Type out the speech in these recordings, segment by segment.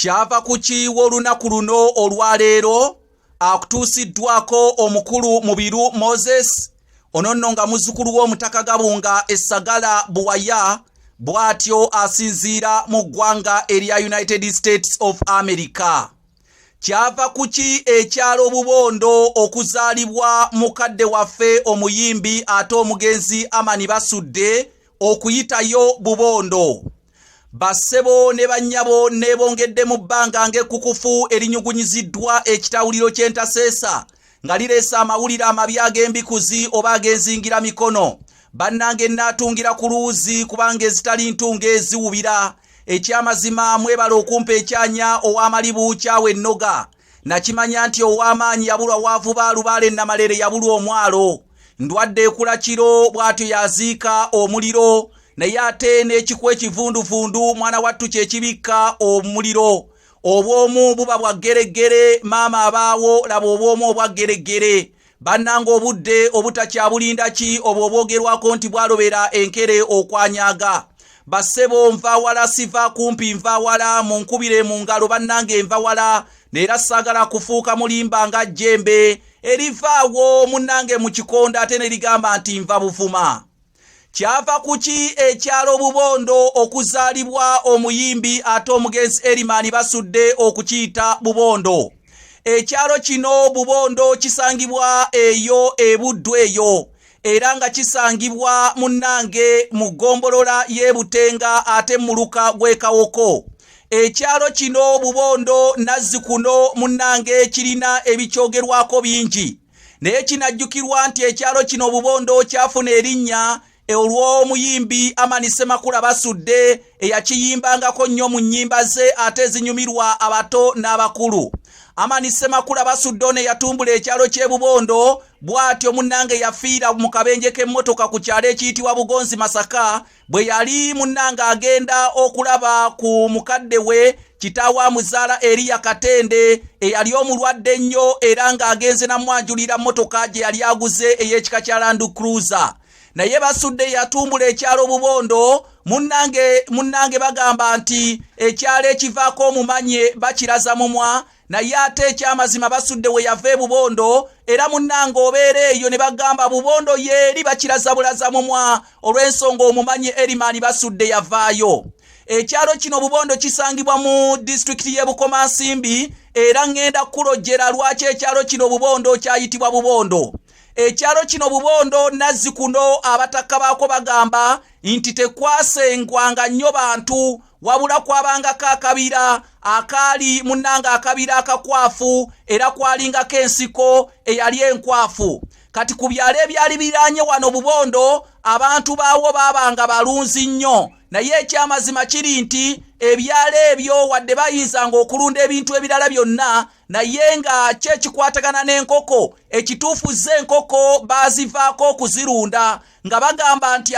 Kyava kuki w'olunaku luno olwaleero akutuusiddwako omukulu Mubiru Moses ono nno nga muzzukulu w'omutaka Gabunga Essagala Buwaya bw'atyo asinziira mu ggwanga erya United States of America. Kyava kuki ekyalo Bubondo okuzaalibwa mukadde waffe omuyimbi ate omugenzi Amani Basudde okuyitayo Bubondo. Bassebo ne bannyabo nebongedde mu bbanga ng'ekkukufu erinyugunyiziddwa ekitawuliro ky'entaseesa nga lireesa amawulire amabi ag'embikuzi oba ag'enzingira mikono. Bannange naatungira ku luuzi kubanga ezitali ntunga eziwubira. Ekyamazima mwebala okumpa ekyanya ow'amalibu kyawe ennoga. Nakimanya nti ow'amaanyi yabulwa waavuba Lubaale Namalere yabulwa omwalo. Ndwadde ekula kiro bw'atyo yaziika omuliro. Naye ate n'ekikuwa ekivunduvundu mwana wattu kye kibikka omuliro. Obwomu buba bwa ggereggere maama abaawo laba obwomu obwa ggereggere. Bannanga obudde obutakyabulinda ki obwo obwogerwako nti bwalobera enkere okwanyaga. Bassebo nva wala siva kumpi nva wala munkubire mu ngalo bannange nva wala neera saagala kufuuka mulimba nga jjembe erivaawo munnange mu kikonda ate ne ligamba nti nva buvuma. Kyava kuki ekyalo Bubondo okuzaalibwa omuyimbi ate omugenzi Erimani Basudde okukiyita Bubondo. Ekyalo kino Bubondo kisangibwa eyo Buddu eyo era nga kisangibwa munnange mu ggombolola y'e Butenga ate muluka gw'e Kawoko. Ekyalo kino Bubondo Nazzikuno munnange kirina ebikyogerwako bingi naye kinajjukirwa nti ekyalo kino Bubondo kyafuna erinnya olw'omuyimbi Amani Ssemakula Basudde eyakiyimbangako nnyo mu nnyimba ze ate ezinyumirwa abato n'abakulu. Amani Ssemakula Basudde ono yatumbula ekyalo ky'e Bubondo bw'atyo munnange yafiira mu kabenje k'emmotoka ku kyalo ekiyitibwa Bugonzi Masaka bwe yali munnange agenda okulaba ku mukadde we kitaawe amuzaala Eriya Katende eyali omulwadde ennyo era ng'agenze namwanjulira mmotoka gye yali aguze ey'ekika kya Land Cruiser. Naye Basudde yatumbula ekyalo Bubondo munnange bagamba nti ekyalo ekivaako omumanye bakiraza mumwa. Naye ate ekyamazima Basudde we yava e Bubondo era munnange obeera eyo ne bagamba Bubondo yeeri bakiraza bulaza mumwa olw'ensonga omumanye Erimani Basudde yavaayo. Ekyalo kino Bubondo kisangibwa mu disitulikiti y'e Bukomansimbi era ngenda kulojjera lwaki ekyalo kino Bubondo kyayitibwa Bubondo. Ekyalo kino Bubondo Nazzikuno abatakka baako bagamba nti tekwasengwanga nnyo bantu wabula kwabangako akabira akaali munnanga akabira akakwafu era kwalingako ensiko eyali enkwafu. Kati ku byalo ebyali biraanye wano Bubondo abantu baawo baabanga balunzi nnyo naye ekyamazima kiri nti ebyalo ebyo wadde bayinzanga okulunda ebintu ebirala byonna naye nga kyekikwatagana n'enkoko ekituufu z'enkoko baazivaako okuzirunda nga bagamba nti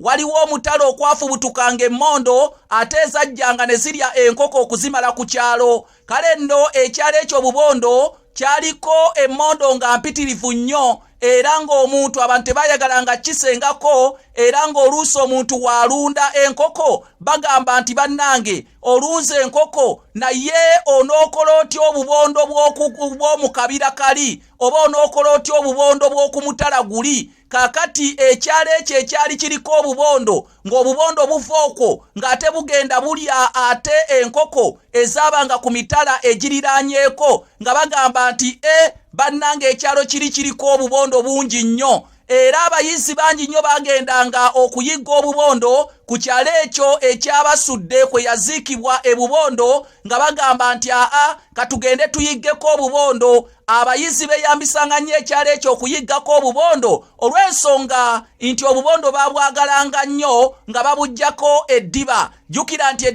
waliwo omutalo okwafubutukanga emmondo ate ezajjanga ne zirya enkoko okuzimala ku kyalo. Kale nno ekyalo ekyo Bubondo kyaliko emmondo nga mpitirivu nnyo era ng'omuntu abantu tebayagalanga kisengako era ng'oluusi omuntu waalunda enkoko bagamba nti bannange olunze enkoko naye onookola otya obubondo bw'omu kabira kali oba onookola otya obubondo bw'okumutala guli. Kakati ekyalo ekyo ekyali kiriko obubondo ng'obubondo buva okwo ng'ate bugenda bulya ate enkoko ezaabanga ku mitala egiriraanyeeko nga bagamba nti bannange ekyalo kiriko obubondo bungi nnyo era abayizi bangi nnyo bagendanga okuyigga obubondo ku kyalo ekyo ekyabasudde kwe yaziikibwa e Bubondo nga bagamba nti katugende tuyiggeko obubondo. Abayizi beyambisanga nnyo ekyalo ekyo okuyiggako obubondo olw'ensonga nti obubondo babwagalanga nnyo nga babuggyako eddiba. Jjukira nti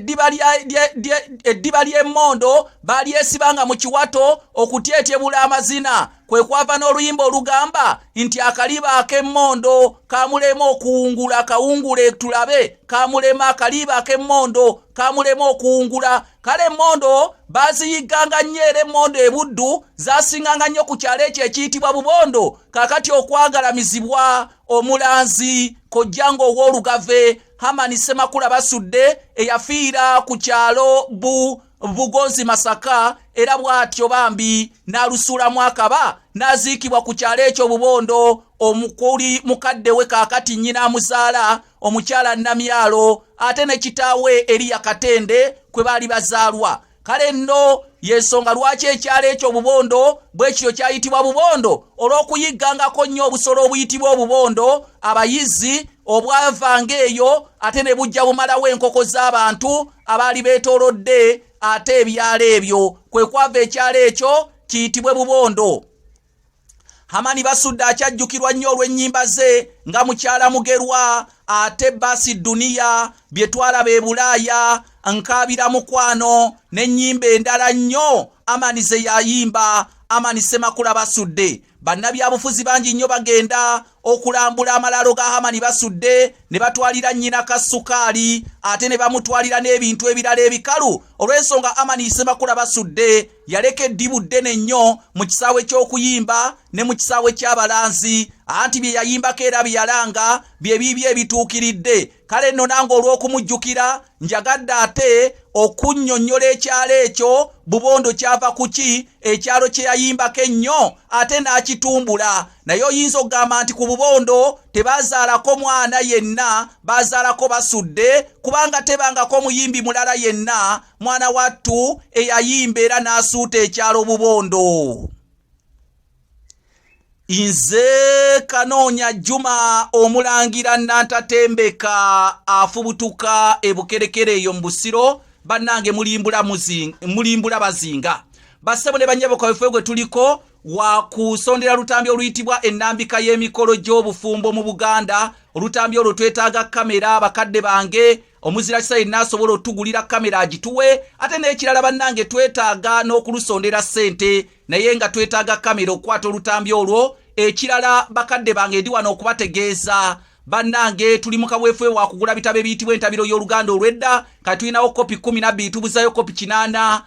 eddiba ly'emmondo balyesibanga mu kiwato okutyetebula amazina kwe kwava n'oluyimba olugamba nti akaliba ak'emmondo kamulema okuwungula kawungule tulabe kamulema akaliba ak'emmondo kamulema okuwungula. Kale emmondo baziyigganga nnyo era emmondo e Buddu zasinganga nnyo ku kyalo ekyo ekiyitibwa Bubondo. Kakati okwagalamizibwa omulanzi kojjanga ow'olugave Amani Ssemakula Basudde eyafiira ku kyalo Bugonzi Masaka era bwatyo bambi nalusulamu akaba naziikibwa ku kyalo ekyo Bubondo omukuli mukadde we kaakati nnyina amuzaala omukyala Namyalo ate ne kitaawe Eliya Katende kwe baali bazaalwa. Kale nno yensonga lwaki ekyalo ekyo Bubondo bwe kityo kyayitibwa Bubondo olw'okuyiggangako nnyo obusolo obuyitibwa obubondo abayizi obwavanga eyo ate ne bujja bumalawo enkoko z'abantu abaali beetoolodde ate ebyalo ebyo kwe kwava ekyalo ekyo kiyitibwe Bubondo. Hamani Basudde akyajjukirwa nnyo olw'ennyimba ze nga mukyala mugerwa ate Basi Dunia bye twalaba e Bulaaya Nkaabira mukwano n'ennyimba endala nnyo Amani ze yayimba Amani Ssemakula Basudde. Bannabyabufuzi bangi nnyo bagenda okulambula amalalo ga Hamani Basudde ne batwalira nnyina kasukaali ate ne bamutwalira n'ebintu ebirala ebikalu olw'ensonga Amani Ssemakula Basudde yaleka eddibu ddene nnyo mu kisaawe ky'okuyimba ne mu kisaawe ky'abalanzi anti bye yayimbako era bye yalanga bye biibyo ebituukiridde. Kale nno nange olw'okumujjukira njagadde ate okunnyonnyola ekyalo ekyo Bubondo kyava kuki ekyalo kye yayimbako ennyo ate n'akitumbula. Naye oyinza okugamba nti ku Bubondo tebazaalako mwana yenna, bazaalako Basudde kubanga tebangako muyimbi mulala yenna mwana wattu eyayimba era n'asuuta ekyalo Bubondo. Nze Kanoonya Juma omulangira Nantatembeka afubutuka ebukerekere eyo mu Busiro bannange mulimbula bazinga. Bassebo ne banyeboka bifo gwe tuliko wa kusondera lutambi oluyitibwa ennambika y'emikolo gy'obufumbo mu Buganda. Olutambi olwo twetaaga kamera bakadde bange omuzira kisayi nasobola otugulira kamera agituwe ate n'ekirala bannange twetaaga n'okulusondera ssente naye nga twetaaga kamera okukwata olutambi olwo. Ekirala bakadde bange ndi wano okubategeeza bannange tuli mu kabwefuwe wa kugula bitabo ebiyitibwa entabiro y'Oluganda olw'edda kati tulinawo kopi 12 tubuzayo kopi 8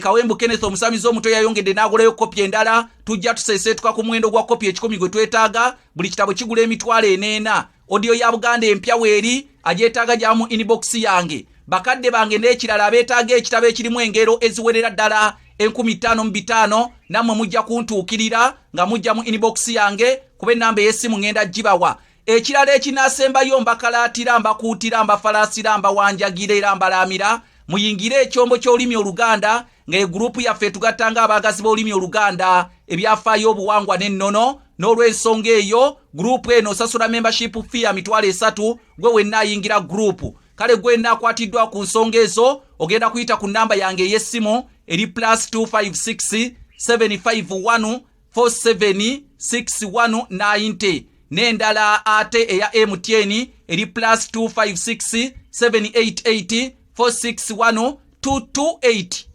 Kawembu Kenneth omusamizi omuto yayongedde n'agulayo kopi endala tujja tuseeseetuka ku muwendo gwa kopi 10 gwe twetaaga. Buli kitabo kigula emitwalo 4. Audio ya Buganda empya weeri agyetaaga gya mu inbox yange. Bakadde bange n'ekirala abeetaaga ekitabo ekirimu engero eziwerera ddala 15,500 namwe mujja kuntuukirira nga mujja mu inbox yange kuba ennamba y'essimu ngenda gibawa. Ekirala ekinaasembayo mbakalaatira mbakuutira mbafalaasira mbawanjagira era mbalaamira muyingire ekyombo ky'olulimi Oluganda nga egrupu yaffe tugattanga abaagazi b'olulimi Oluganda ebyafaayo obuwangwa n'ennono. N'olw'ensonga eyo grupu eno osasula membership fee ya $3 gwe wennaayingira grupu. Kale gwe naakwatiddwa ku nsonga ezo ogenda kuyita ku nnamba yange ey'essimu eri +256 751 476190 n'endala ate eya MTN eri +256 788 461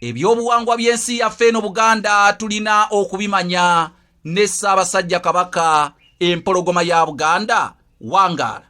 Ebyobuwangwa by'ensi yaffe eno Buganda tulina okubimanya ne Ssaabasajja Kabaka empologoma ya Buganda wangaala.